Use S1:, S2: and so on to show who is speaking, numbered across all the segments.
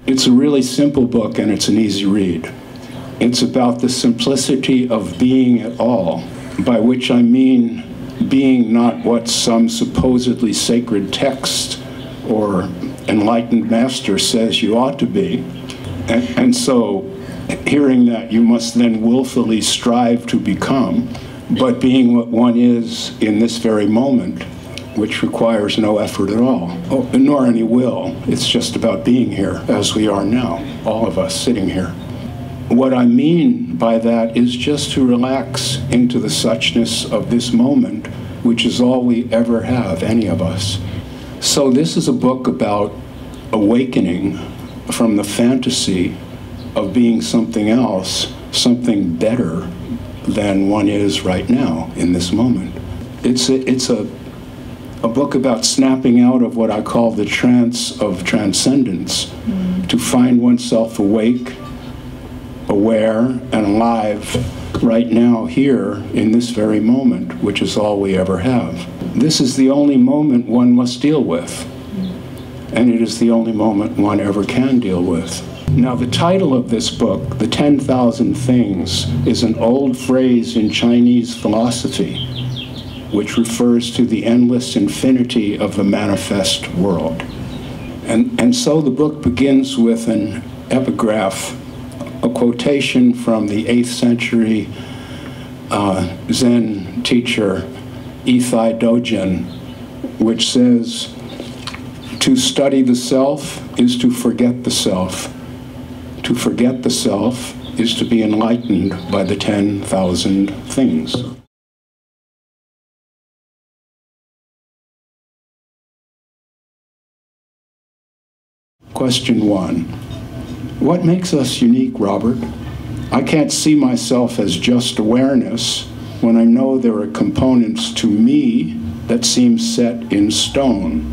S1: It's a really simple book and it's an easy read. It's about the simplicity of being at all, by which I mean being not what some supposedly sacred text or enlightened master says you ought to be. And so, hearing that, you must then willfully strive to become, but being what one is in this very moment, which requires no effort at all, nor any will. It's just about being here as we are now, all of us sitting here. What I mean by that is just to relax into the suchness of this moment, which is all we ever have, any of us. So this is a book about awakening from the fantasy of being something else, something better than one is right now in this moment. It's a book about snapping out of what I call the trance of transcendence, to find oneself awake, aware, and alive right now, here, in this very moment, which is all we ever have. This is the only moment one must deal with, and it is the only moment one ever can deal with. Now, the title of this book, The 10,000 Things, is an old phrase in Chinese philosophy, which refers to the endless infinity of the manifest world. And so the book begins with an epigraph, a quotation from the 8th century Zen teacher, Ithai Dojin, which says, "To study the self is to forget the self. To forget the self is to be enlightened by the 10,000 things." Question 1. What makes us unique, Robert? I can't see myself as just awareness when I know there are components to me that seem set in stone.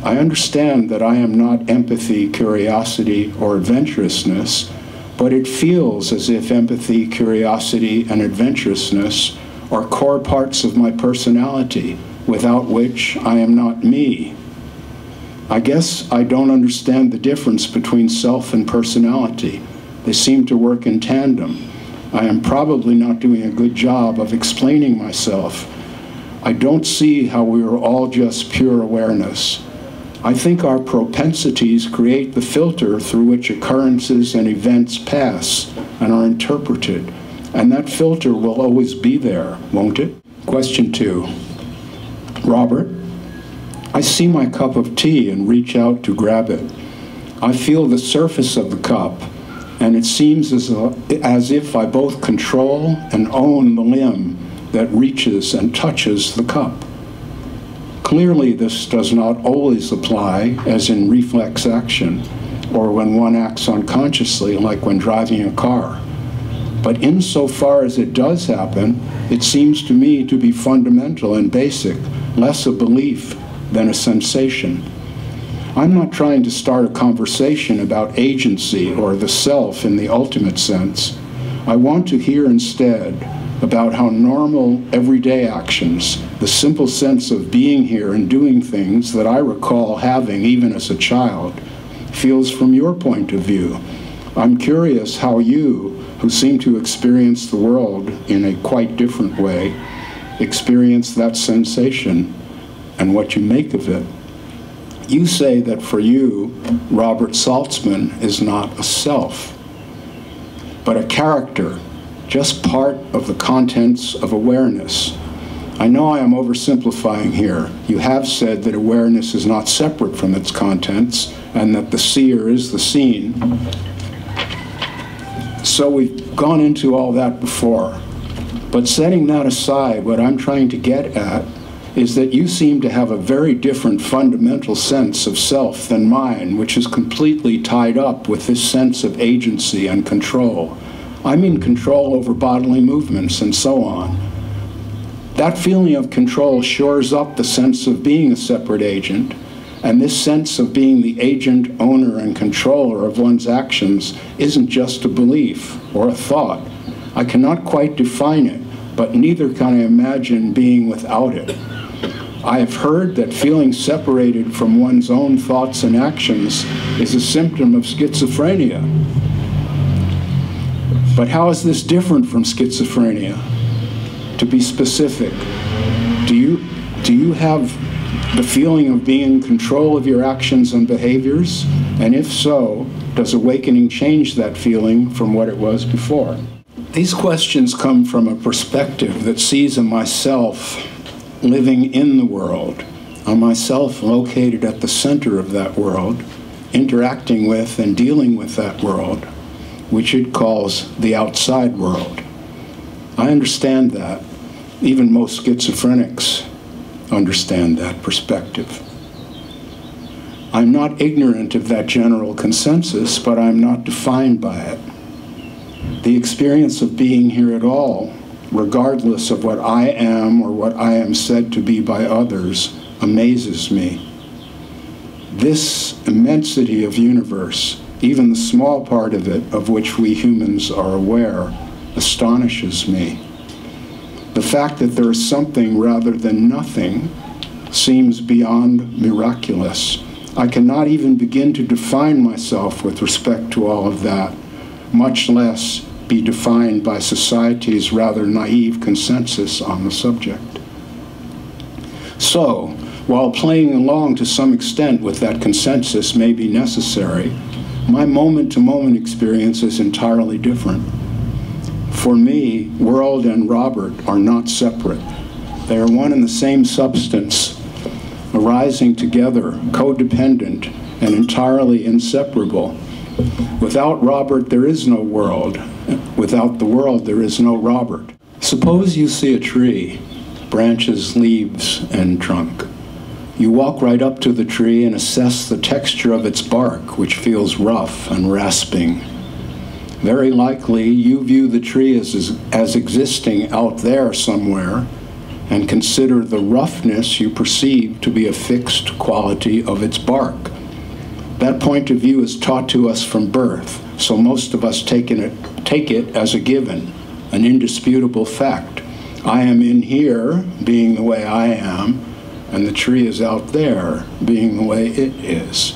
S1: I understand that I am not empathy, curiosity, or adventurousness, but it feels as if empathy, curiosity, and adventurousness are core parts of my personality, without which I am not me. I guess I don't understand the difference between self and personality. They seem to work in tandem. I am probably not doing a good job of explaining myself. I don't see how we are all just pure awareness. I think our propensities create the filter through which occurrences and events pass and are interpreted, and that filter will always be there, won't it? Question 2. Robert, I see my cup of tea and reach out to grab it. I feel the surface of the cup, and it seems as if I both control and own the limb that reaches and touches the cup. Clearly, this does not always apply, as in reflex action, or when one acts unconsciously, like when driving a car. But insofar as it does happen, it seems to me to be fundamental and basic, less a belief than a sensation. I'm not trying to start a conversation about agency or the self in the ultimate sense. I want to hear instead about how normal, everyday actions, the simple sense of being here and doing things that I recall having even as a child, feels from your point of view. I'm curious how you, who seem to experience the world in a quite different way, experience that sensation and what you make of it. You say that for you, Robert Saltzman is not a self, but a character, just part of the contents of awareness. I know I am oversimplifying here. You have said that awareness is not separate from its contents and that the seer is the seen. So we've gone into all that before. But setting that aside, what I'm trying to get at is that you seem to have a very different fundamental sense of self than mine, which is completely tied up with this sense of agency and control. I mean control over bodily movements and so on. That feeling of control shores up the sense of being a separate agent, and this sense of being the agent, owner, and controller of one's actions isn't just a belief or a thought. I cannot quite define it, but neither can I imagine being without it. I have heard that feeling separated from one's own thoughts and actions is a symptom of schizophrenia. But how is this different from schizophrenia? To be specific, do you have the feeling of being in control of your actions and behaviors? And if so, does awakening change that feeling from what it was before? These questions come from a perspective that sees a myself living in the world, a myself located at the center of that world, interacting with and dealing with that world, which it calls the outside world. I understand that. Even most schizophrenics understand that perspective. I'm not ignorant of that general consensus, but I'm not defined by it. The experience of being here at all, regardless of what I am or what I am said to be by others, amazes me. This immensity of universe, even the small part of it of which we humans are aware, astonishes me. The fact that there is something rather than nothing seems beyond miraculous. I cannot even begin to define myself with respect to all of that, much less be defined by society's rather naive consensus on the subject. So, while playing along to some extent with that consensus may be necessary, my moment-to-moment experience is entirely different. For me, world and Robert are not separate. They are one and the same substance, arising together, codependent, and entirely inseparable. Without Robert, there is no world. Without the world, there is no Robert. Suppose you see a tree, branches, leaves, and trunk. You walk right up to the tree and assess the texture of its bark, which feels rough and rasping. Very likely, you view the tree as existing out there somewhere and consider the roughness you perceive to be a fixed quality of its bark. That point of view is taught to us from birth, so most of us take it as a given, an indisputable fact. I am in here, being the way I am, and the tree is out there, being the way it is.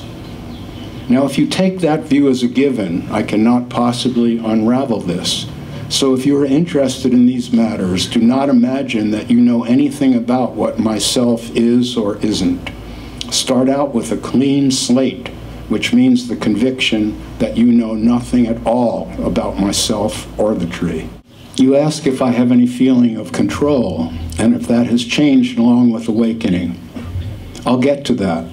S1: Now, if you take that view as a given, I cannot possibly unravel this. So if you are interested in these matters, do not imagine that you know anything about what myself is or isn't. Start out with a clean slate, which means the conviction that you know nothing at all about myself or the tree. You ask if I have any feeling of control, and if that has changed along with awakening. I'll get to that.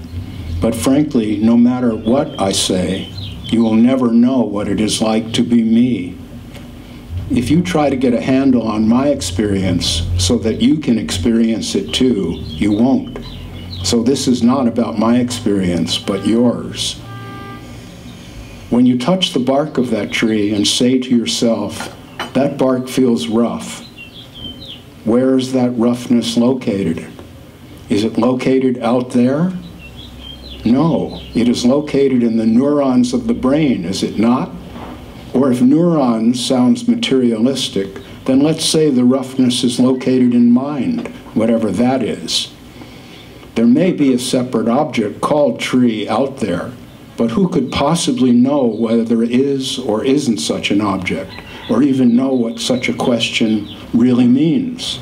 S1: But frankly, no matter what I say, you will never know what it is like to be me. If you try to get a handle on my experience so that you can experience it too, you won't. So this is not about my experience, but yours. When you touch the bark of that tree and say to yourself, that bark feels rough, where is that roughness located? Is it located out there? No, it is located in the neurons of the brain, is it not? Or if neurons sounds materialistic, then let's say the roughness is located in mind, whatever that is. There may be a separate object called tree out there, but who could possibly know whether there is or isn't such an object, or even know what such a question really means?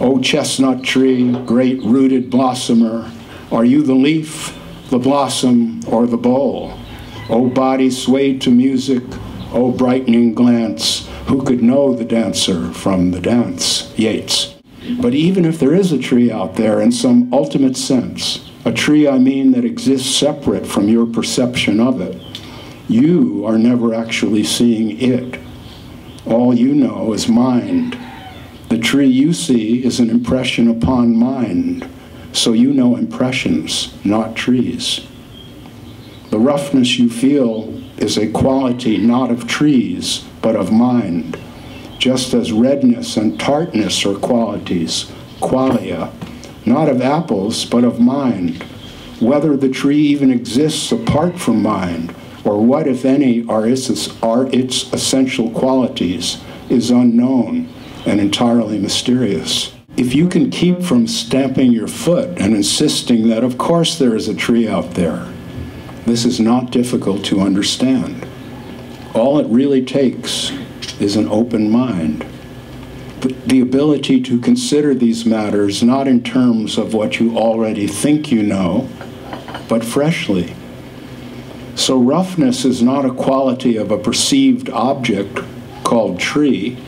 S1: O chestnut tree, great rooted blossomer, are you the leaf, the blossom, or the bowl? O body swayed to music, O brightening glance, who could know the dancer from the dance? Yeats. But even if there is a tree out there in some ultimate sense, a tree I mean that exists separate from your perception of it, you are never actually seeing it. All you know is mind. The tree you see is an impression upon mind, so you know impressions, not trees. The roughness you feel is a quality not of trees, but of mind, just as redness and tartness are qualities, qualia, not of apples, but of mind. Whether the tree even exists apart from mind, or what, if any, are its essential qualities, is unknown and entirely mysterious. If you can keep from stamping your foot and insisting that, of course, there is a tree out there, this is not difficult to understand. All it really takes is an open mind. The ability to consider these matters not in terms of what you already think you know, but freshly. So roughness is not a quality of a perceived object called tree,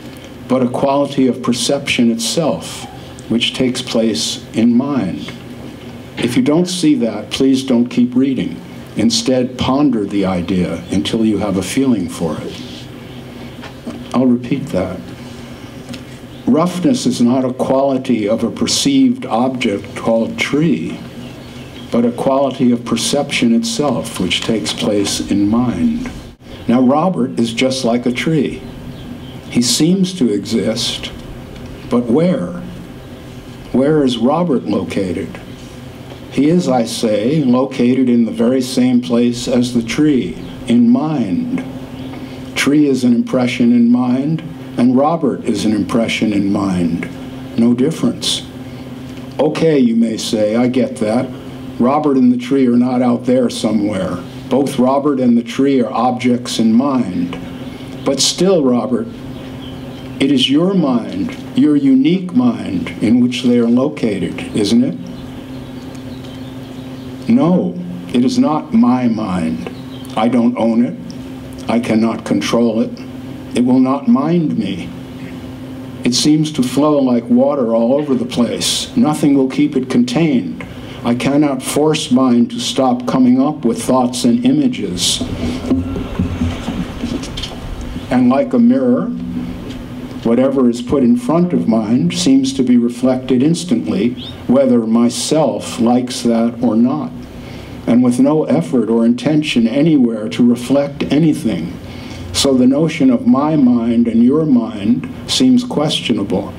S1: but a quality of perception itself, which takes place in mind. If you don't see that, please don't keep reading. Instead, ponder the idea until you have a feeling for it. I'll repeat that. Roughness is not a quality of a perceived object called tree, but a quality of perception itself, which takes place in mind. Now, Robert is just like a tree. He seems to exist, but where? Where is Robert located? He is, I say, located in the very same place as the tree, in mind. Tree is an impression in mind, and Robert is an impression in mind. No difference. Okay, you may say, I get that. Robert and the tree are not out there somewhere. Both Robert and the tree are objects in mind. But still, Robert, it is your mind, your unique mind, in which they are located, isn't it? No, it is not my mind. I don't own it. I cannot control it. It will not mind me. It seems to flow like water all over the place. Nothing will keep it contained. I cannot force mind to stop coming up with thoughts and images. And like a mirror, whatever is put in front of mind seems to be reflected instantly, whether myself likes that or not, and with no effort or intention anywhere to reflect anything. So the notion of my mind and your mind seems questionable.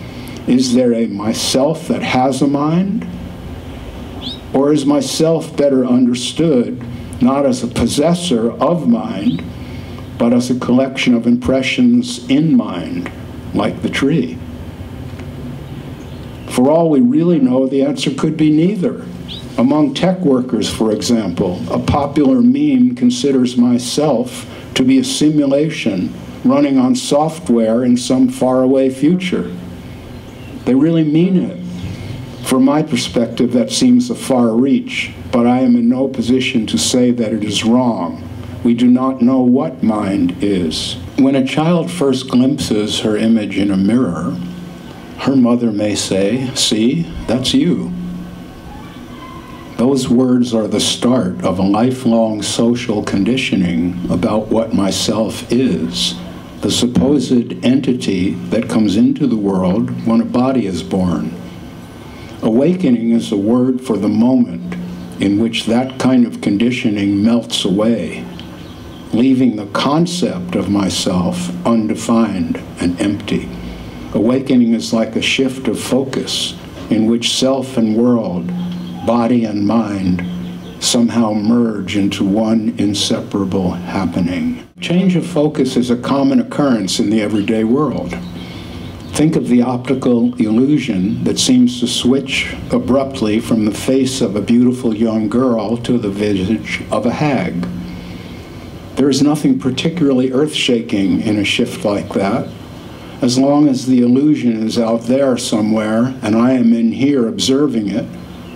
S1: Is there a myself that has a mind? Or is myself better understood not as a possessor of mind, but as a collection of impressions in mind, like the tree? For all we really know, the answer could be neither. Among tech workers, for example, a popular meme considers myself to be a simulation running on software in some faraway future. They really mean it. From my perspective, that seems a far reach, but I am in no position to say that it is wrong. We do not know what mind is. When a child first glimpses her image in a mirror, her mother may say, "See, that's you." Those words are the start of a lifelong social conditioning about what myself is, the supposed entity that comes into the world when a body is born. Awakening is a word for the moment in which that kind of conditioning melts away, leaving the concept of myself undefined and empty. Awakening is like a shift of focus in which self and world, body and mind, somehow merge into one inseparable happening. Change of focus is a common occurrence in the everyday world. Think of the optical illusion that seems to switch abruptly from the face of a beautiful young girl to the visage of a hag. There is nothing particularly earth-shaking in a shift like that. As long as the illusion is out there somewhere and I am in here observing it,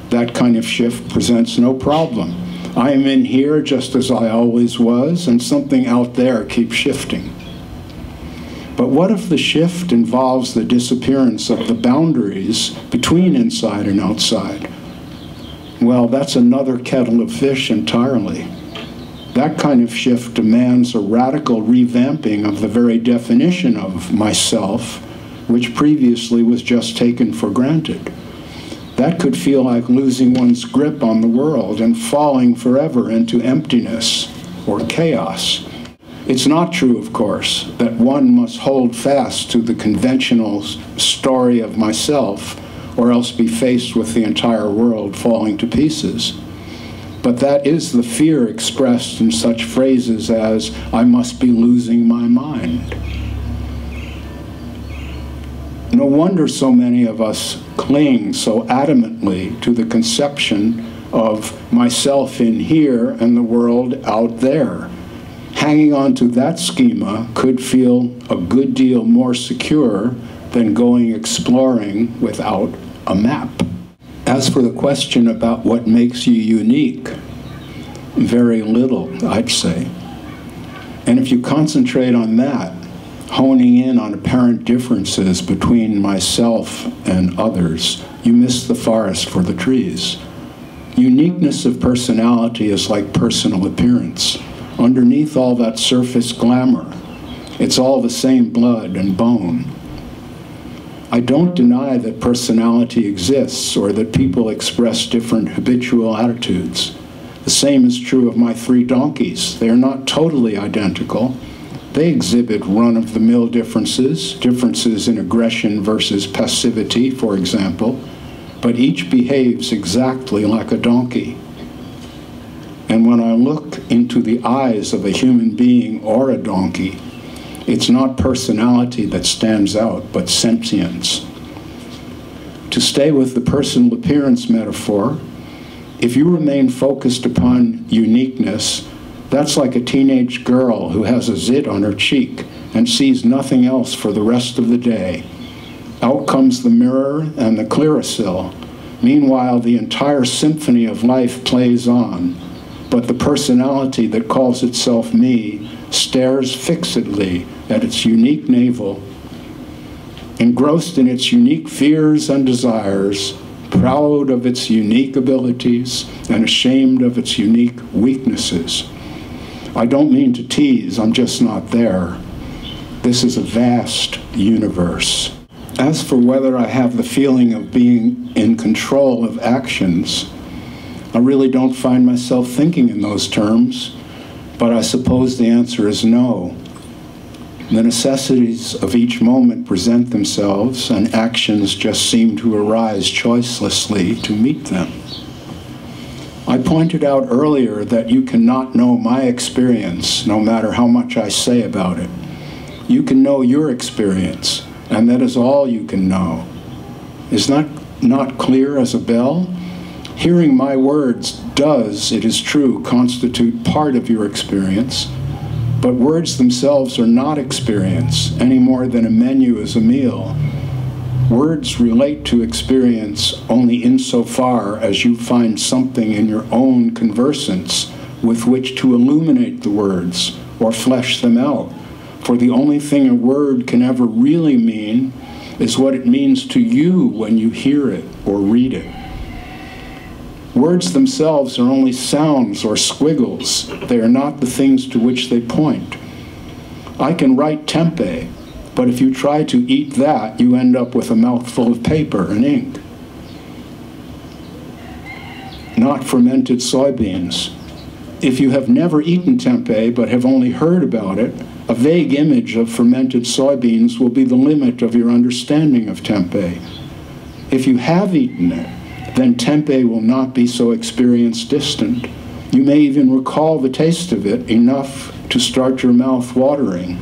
S1: that kind of shift presents no problem. I am in here just as I always was, and something out there keeps shifting. But what if the shift involves the disappearance of the boundaries between inside and outside? Well, that's another kettle of fish entirely. That kind of shift demands a radical revamping of the very definition of myself, which previously was just taken for granted. That could feel like losing one's grip on the world and falling forever into emptiness or chaos. It's not true, of course, that one must hold fast to the conventional story of myself or else be faced with the entire world falling to pieces. But that is the fear expressed in such phrases as, "I must be losing my mind." No wonder so many of us cling so adamantly to the conception of myself in here and the world out there. Hanging on to that schema could feel a good deal more secure than going exploring without a map. As for the question about what makes you unique, very little, I'd say. And if you concentrate on that, honing in on apparent differences between myself and others, you miss the forest for the trees. Uniqueness of personality is like personal appearance. Underneath all that surface glamour, it's all the same blood and bone. I don't deny that personality exists or that people express different habitual attitudes. The same is true of my 3 donkeys. They are not totally identical. They exhibit run-of-the-mill differences, differences in aggression versus passivity, for example, but each behaves exactly like a donkey. And when I look into the eyes of a human being or a donkey, it's not personality that stands out, but sentience. To stay with the personal appearance metaphor, if you remain focused upon uniqueness, that's like a teenage girl who has a zit on her cheek and sees nothing else for the rest of the day. Out comes the mirror and the Clearasil. Meanwhile, the entire symphony of life plays on, but the personality that calls itself me stares fixedly at its unique navel, engrossed in its unique fears and desires, proud of its unique abilities, and ashamed of its unique weaknesses. I don't mean to tease, I'm just not there. This is a vast universe. As for whether I have the feeling of being in control of actions, I really don't find myself thinking in those terms, but I suppose the answer is no. The necessities of each moment present themselves, and actions just seem to arise choicelessly to meet them. I pointed out earlier that you cannot know my experience, no matter how much I say about it. You can know your experience, and that is all you can know. Is that not clear as a bell? Hearing my words does, it is true, constitute part of your experience, but words themselves are not experience, any more than a menu is a meal. Words relate to experience only insofar as you find something in your own conversance with which to illuminate the words or flesh them out. For the only thing a word can ever really mean is what it means to you when you hear it or read it. Words themselves are only sounds or squiggles. They are not the things to which they point. I can write tempeh, but if you try to eat that, you end up with a mouthful of paper and ink. Not fermented soybeans. If you have never eaten tempeh but have only heard about it, a vague image of fermented soybeans will be the limit of your understanding of tempeh. If you have eaten it, then tempeh will not be so experience distant. You may even recall the taste of it enough to start your mouth watering.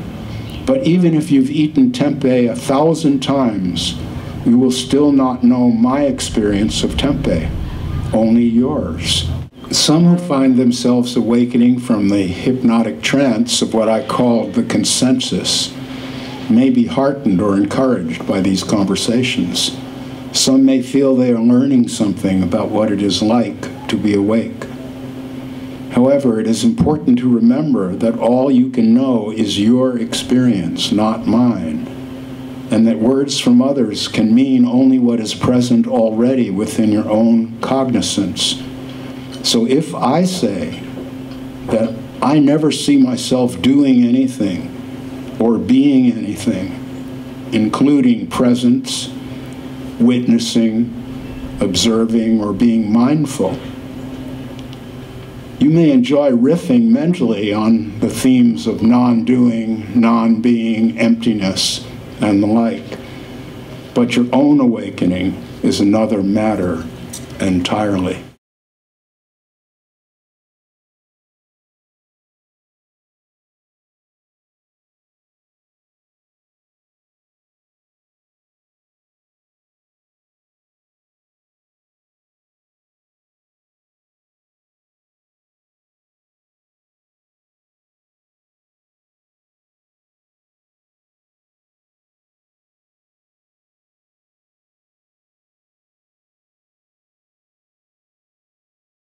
S1: But even if you've eaten tempeh 1,000 times, you will still not know my experience of tempeh, only yours. Some who find themselves awakening from the hypnotic trance of what I call the consensus may be heartened or encouraged by these conversations. Some may feel they are learning something about what it is like to be awake. However, it is important to remember that all you can know is your experience, not mine, and that words from others can mean only what is present already within your own cognizance. So if I say that I never see myself doing anything or being anything, including presence, witnessing, observing, or being mindful, you may enjoy riffing mentally on the themes of non-doing, non-being, emptiness, and the like. But your own awakening is another matter entirely.